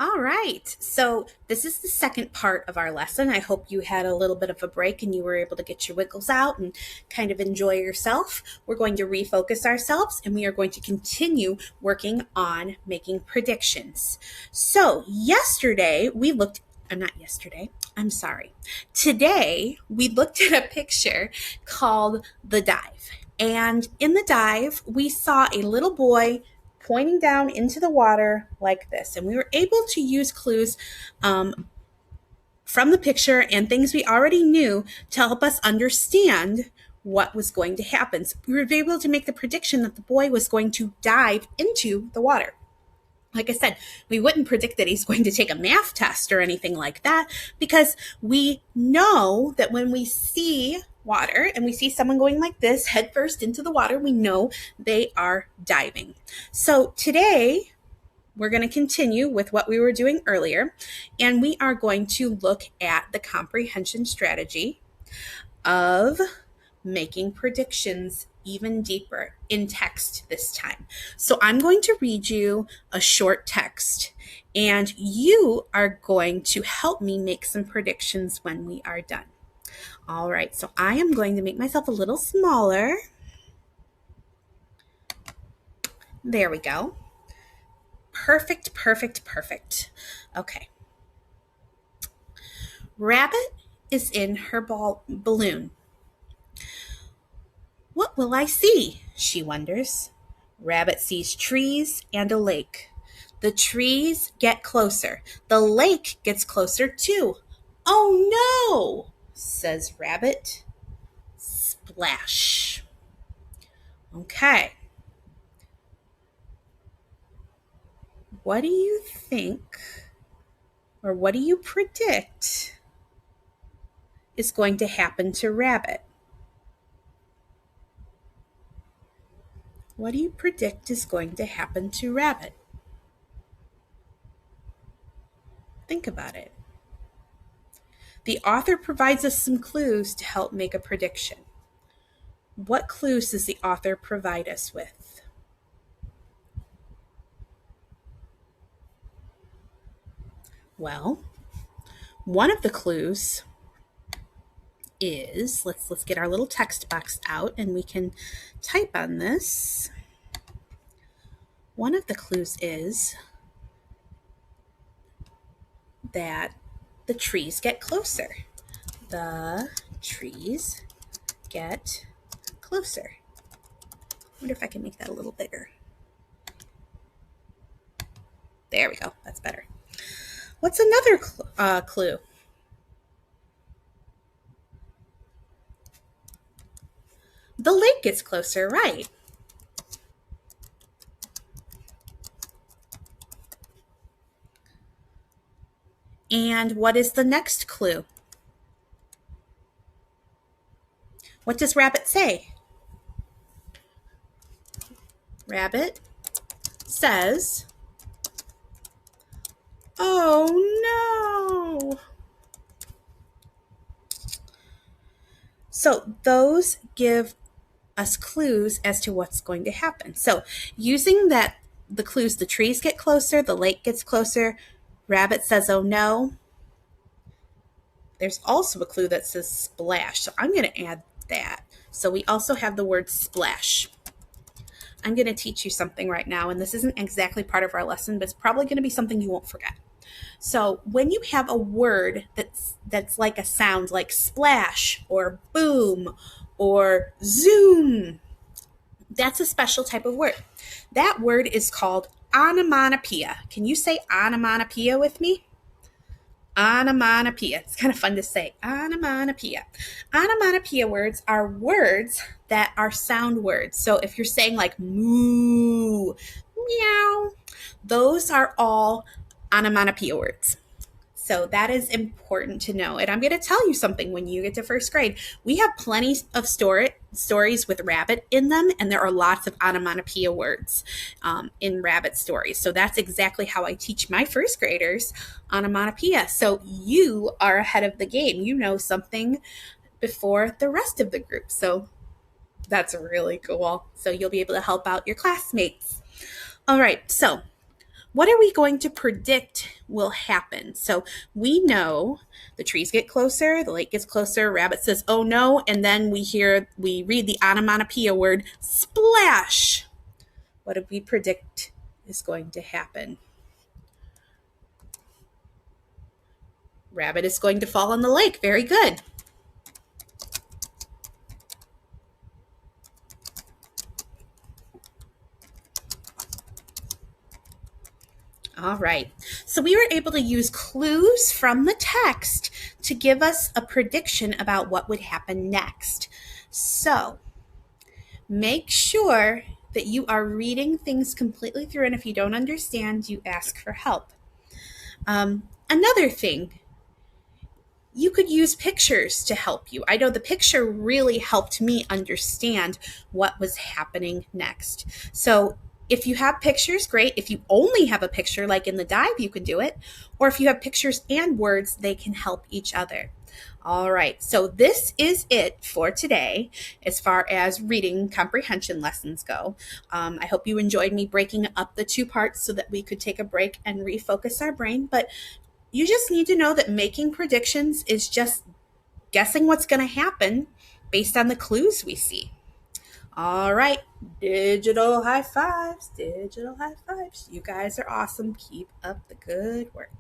All right, so this is the second part of our lesson. I hope you had a little bit of a break and you were able to get your wiggles out and kind of enjoy yourself. We're going to refocus ourselves and we are going to continue working on making predictions. So, Today we looked at a picture called The Dive. And in the dive, we saw a little boy pointing down into the water like this. And we were able to use clues from the picture and things we already knew to help us understand what was going to happen. So we were able to make the prediction that the boy was going to dive into the water. Like I said, we wouldn't predict that he's going to take a math test or anything like that because we know that when we see water and we see someone going like this headfirst into the water, we know they are diving. So today we're going to continue with what we were doing earlier, and we are going to look at the comprehension strategy of making predictions even deeper in text this time. So I'm going to read you a short text, and you are going to help me make some predictions when we are done. All right, so I am going to make myself a little smaller. There we go. Perfect, perfect, perfect. Okay. Rabbit is in her balloon. What will I see? She wonders. Rabbit sees trees and a lake. The trees get closer. The lake gets closer too. Oh no, says Rabbit. Splash. Okay. What do you think, or what do you predict is going to happen to Rabbit? What do you predict is going to happen to Rabbit? Think about it. The author provides us some clues to help make a prediction. What clues does the author provide us with? Well, one of the clues is, let's get our little text box out and we can type on this. One of the clues is that the trees get closer. The trees get closer. I wonder if I can make that a little bigger. There we go. That's better. What's another clue? The lake gets closer, right? And what is the next clue? What does Rabbit say? Rabbit says, "Oh no." So those give us clues as to what's going to happen. So using the clues, the trees get closer, the lake gets closer, Rabbit says, "Oh no." There's also a clue that says splash. So I'm going to add that. So we also have the word splash. I'm going to teach you something right now, and this isn't exactly part of our lesson, but it's probably going to be something you won't forget. So when you have a word that's like a sound like splash or boom or zoom, that's a special type of word. That word is called onomatopoeia. Can you say onomatopoeia with me? Onomatopoeia. It's kind of fun to say. Onomatopoeia. Onomatopoeia words are words that are sound words. So if you're saying like moo, meow, those are all onomatopoeia words. So that is important to know. And I'm going to tell you something when you get to first grade. We have plenty of stories with Rabbit in them, and there are lots of onomatopoeia words in Rabbit stories. So that's exactly how I teach my first graders onomatopoeia. So you are ahead of the game. You know something before the rest of the group. So that's really cool. So you'll be able to help out your classmates. All right, so what are we going to predict will happen? So we know the trees get closer, the lake gets closer, rabbit says, oh no, and then we read the onomatopoeia word, splash. What do we predict is going to happen? Rabbit is going to fall in the lake. Very good. All right. So we were able to use clues from the text to give us a prediction about what would happen next. So make sure that you are reading things completely through, and if you don't understand, you ask for help. Another thing, you could use pictures to help you. I know the picture really helped me understand what was happening next. So if you have pictures, great. If you only have a picture, like in the dive, you can do it. Or if you have pictures and words, they can help each other. All right, so this is it for today as far as reading comprehension lessons go. I hope you enjoyed me breaking up the two parts so that we could take a break and refocus our brain. But you just need to know that making predictions is just guessing what's going to happen based on the clues we see. All right, digital high fives, digital high fives. You guys are awesome. Keep up the good work.